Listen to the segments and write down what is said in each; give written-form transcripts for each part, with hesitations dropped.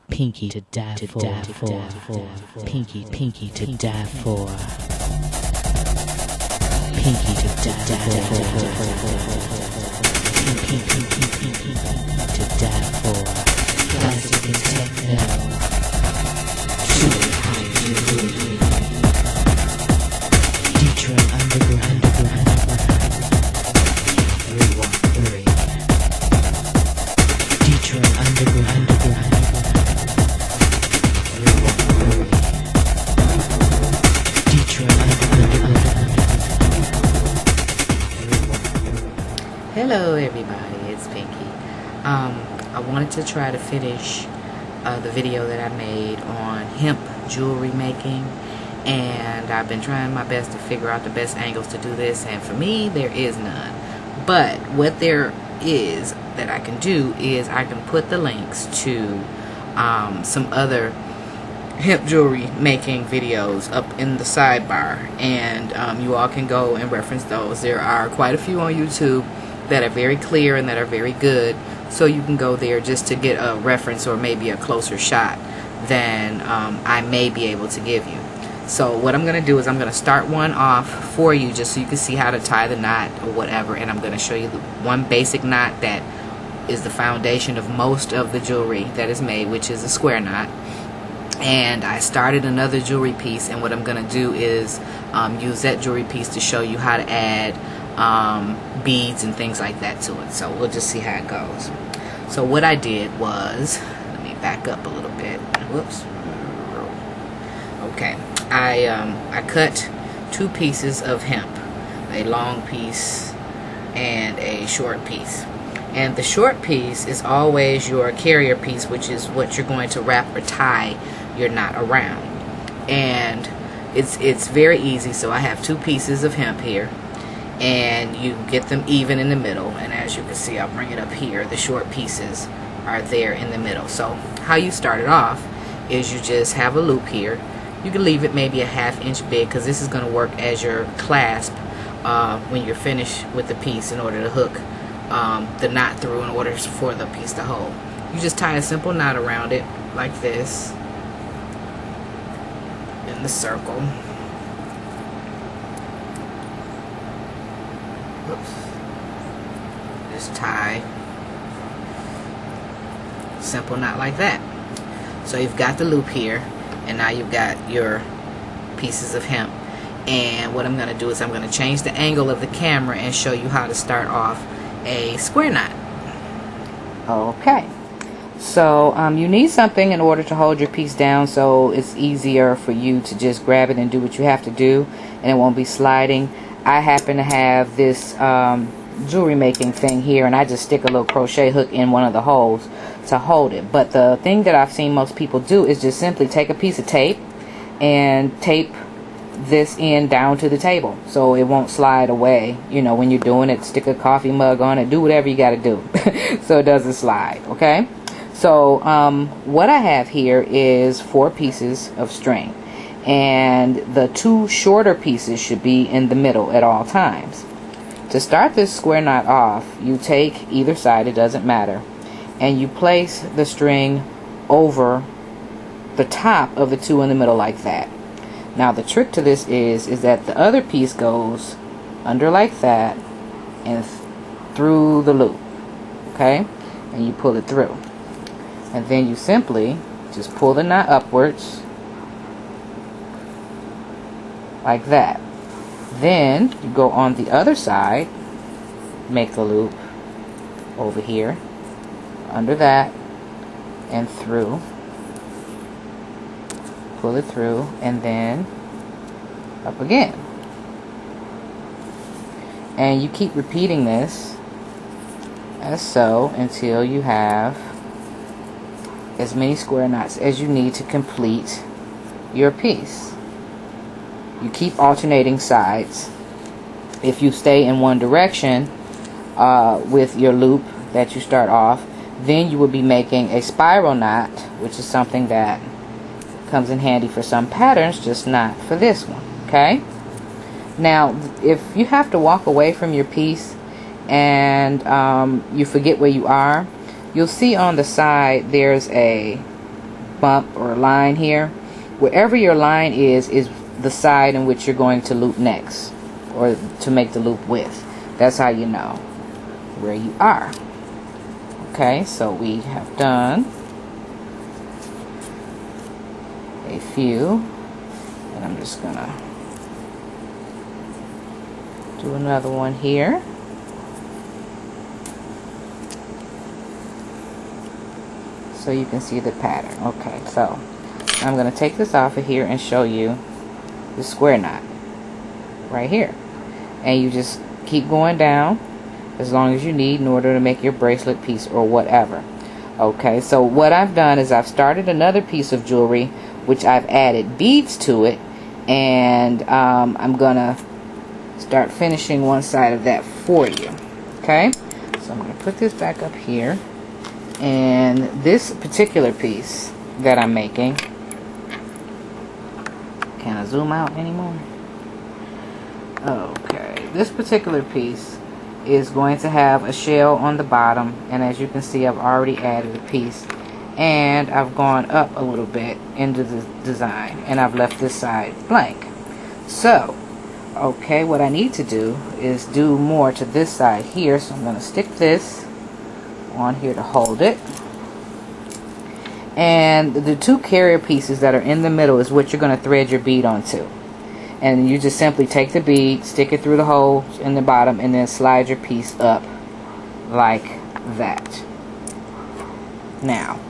Pinky to die for. Pinky to die for. Pinky to die for. Pinky to die for. Classic and techno. Super high jewelry. Detroit underground. 313. Detroit underground. 313. Detroit underground. Hello everybody, it's Pinky. I wanted to try to finish the video that I made on hemp jewelry making, and I've been trying my best to figure out the best angles to do this, and for me there is none. But what there is that I can do is I can put the links to some other hemp jewelry making videos up in the sidebar, and you all can go and reference those. There are quite a few on YouTube that are very clear and that are very good, so you can go there just to get a reference or maybe a closer shot than I may be able to give you. So what I'm going to do is I'm going to start one off for you just so you can see how to tie the knot or whatever, and I'm going to show you the one basic knot that is the foundation of most of the jewelry that is made, which is a square knot. And I started another jewelry piece, and what I'm going to do is use that jewelry piece to show you how to add beads and things like that to it. So we'll just see how it goes. So what I did was, let me back up a little bit. Whoops. Okay, I cut two pieces of hemp, a long piece and a short piece. And the short piece is always your carrier piece, which is what you're going to wrap or tie your knot around. And it's very easy. So I have two pieces of hemp here, and you get them even in the middle, and as you can see, I'll bring it up here, the short pieces are there in the middle. So how you start it off is you just have a loop here. You can leave it maybe a ½ inch big, because this is going to work as your clasp when you're finished with the piece, in order to hook the knot through, in order for the piece to hold. You just tie a simple knot around it like this in the circle. Oops. Just tie simple knot like that. So you've got the loop here, and now you've got your pieces of hemp. And what I'm going to do is I'm going to change the angle of the camera and show you how to start off a square knot. Okay, so you need something in order to hold your piece down, so it's easier for you to just grab it and do what you have to do, and it won't be sliding. I happen to have this jewelry making thing here, and I just stick a little crochet hook in one of the holes to hold it. But the thing that I've seen most people do is just simply take a piece of tape and tape this end down to the table so it won't slide away. You know, when you're doing it, stick a coffee mug on it, do whatever you got to do so it doesn't slide. Okay, so what I have here is 4 pieces of string, and the 2 shorter pieces should be in the middle at all times. To start this square knot off, you take either side, it doesn't matter, and you place the string over the top of the 2 in the middle like that. Now the trick to this is that the other piece goes under like that and through the loop, okay? And you pull it through, and then you simply just pull the knot upwards like that. Then you go on the other side, make the loop over here, under that, and through. Pull it through, and then up again. And you keep repeating this as so until you have as many square knots as you need to complete your piece. You keep alternating sides. If you stay in one direction with your loop that you start off, then you will be making a spiral knot, which is something that comes in handy for some patterns, just not for this one. Okay, now if you have to walk away from your piece and you forget where you are, you'll see on the side there's a bump or line here, wherever your line is the side in which you're going to loop next, or to make the loop with. That's how you know where you are. Okay, so we have done a few, and I'm just gonna do another one here. So you can see the pattern. Okay, so I'm going to take this off of here and show you the square knot right here. And you just keep going down as long as you need in order to make your bracelet piece or whatever. Okay, so what I've done is I've started another piece of jewelry, which I've added beads to it, and I'm going to start finishing one side of that for you. Okay, so I'm going to put this back up here. And this particular piece that I'm making, can I zoom out anymore? Okay, this particular piece is going to have a shell on the bottom, and as you can see, I've already added a piece, and I've gone up a little bit into the design, and I've left this side blank. So, okay, what I need to do is do more to this side here, so I'm going to stick this on here to hold it, and the two carrier pieces that are in the middle is what you're going to thread your bead onto. And you just simply take the bead, stick it through the hole in the bottom, and then slide your piece up like that. Now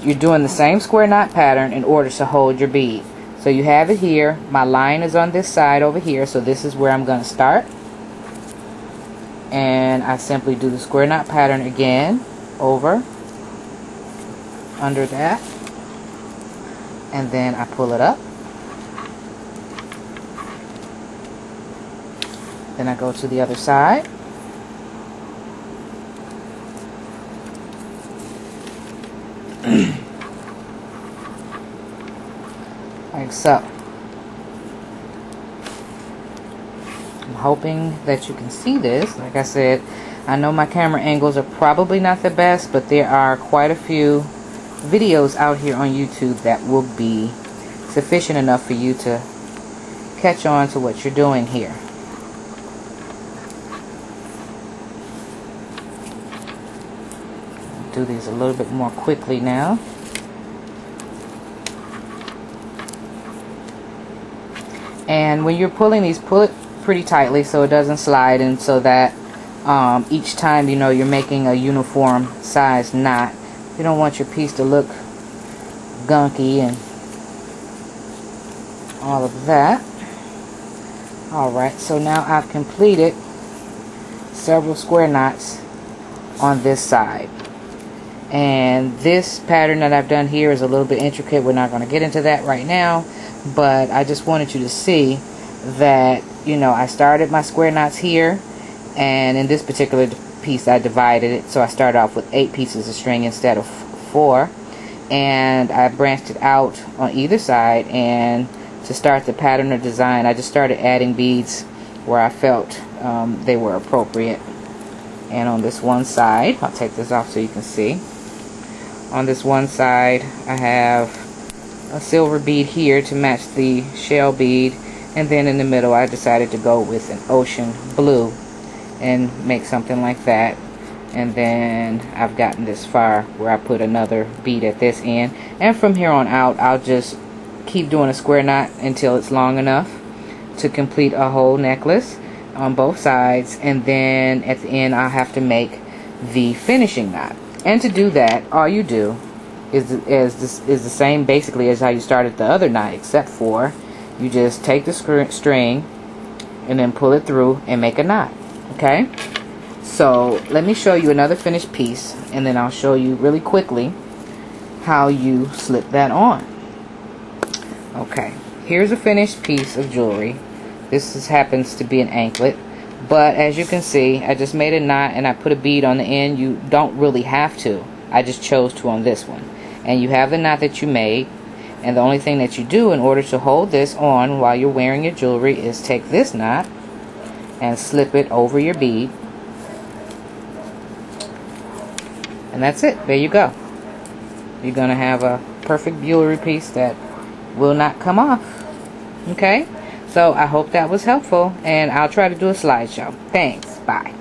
you're doing the same square knot pattern in order to hold your bead. So you have it here, my line is on this side over here, so this is where I'm going to start. And I simply do the square knot pattern again over under that, and then I pull it up, then I go to the other side, like so. I'm hoping that you can see this. Like I said, I know my camera angles are probably not the best, but there are quite a few videos out here on YouTube that will be sufficient enough for you to catch on to what you're doing here. I'll do these a little bit more quickly now. And when you're pulling these, pull it pretty tightly so it doesn't slide, and so that each time, you know, you're making a uniform size knot. You don't want your piece to look gunky and all of that. Alright, so now I've completed several square knots on this side. And this pattern that I've done here is a little bit intricate. We're not going to get into that right now, but I just wanted you to see that, you know, I started my square knots here, and in this particular piece I divided it, so I started off with 8 pieces of string instead of 4, and I branched it out on either side. And to start the pattern or design, I just started adding beads where I felt they were appropriate. And on this one side, I'll take this off so you can see, on this one side I have a silver bead here to match the shell bead, and then in the middle I decided to go with an ocean blue and make something like that. And then I've gotten this far where I put another bead at this end, and from here on out I'll just keep doing a square knot until it's long enough to complete a whole necklace on both sides, and then at the end I'll have to make the finishing knot. And to do that, all you do is the same basically as how you started the other knot, except for you just take the string and then pull it through and make a knot. Okay, so let me show you another finished piece, and then I'll show you really quickly how you slip that on. Okay, here's a finished piece of jewelry. This happens to be an anklet, but as you can see, I just made a knot and I put a bead on the end. You don't really have to. I just chose to on this one. And you have the knot that you made, and the only thing that you do in order to hold this on while you're wearing your jewelry is take this knot and slip it over your bead, and that's it. There you go. you're going to have a perfect jewelry piece that will not come off. Okay? So I hope that was helpful, and I'll try to do a slideshow. Thanks. Bye.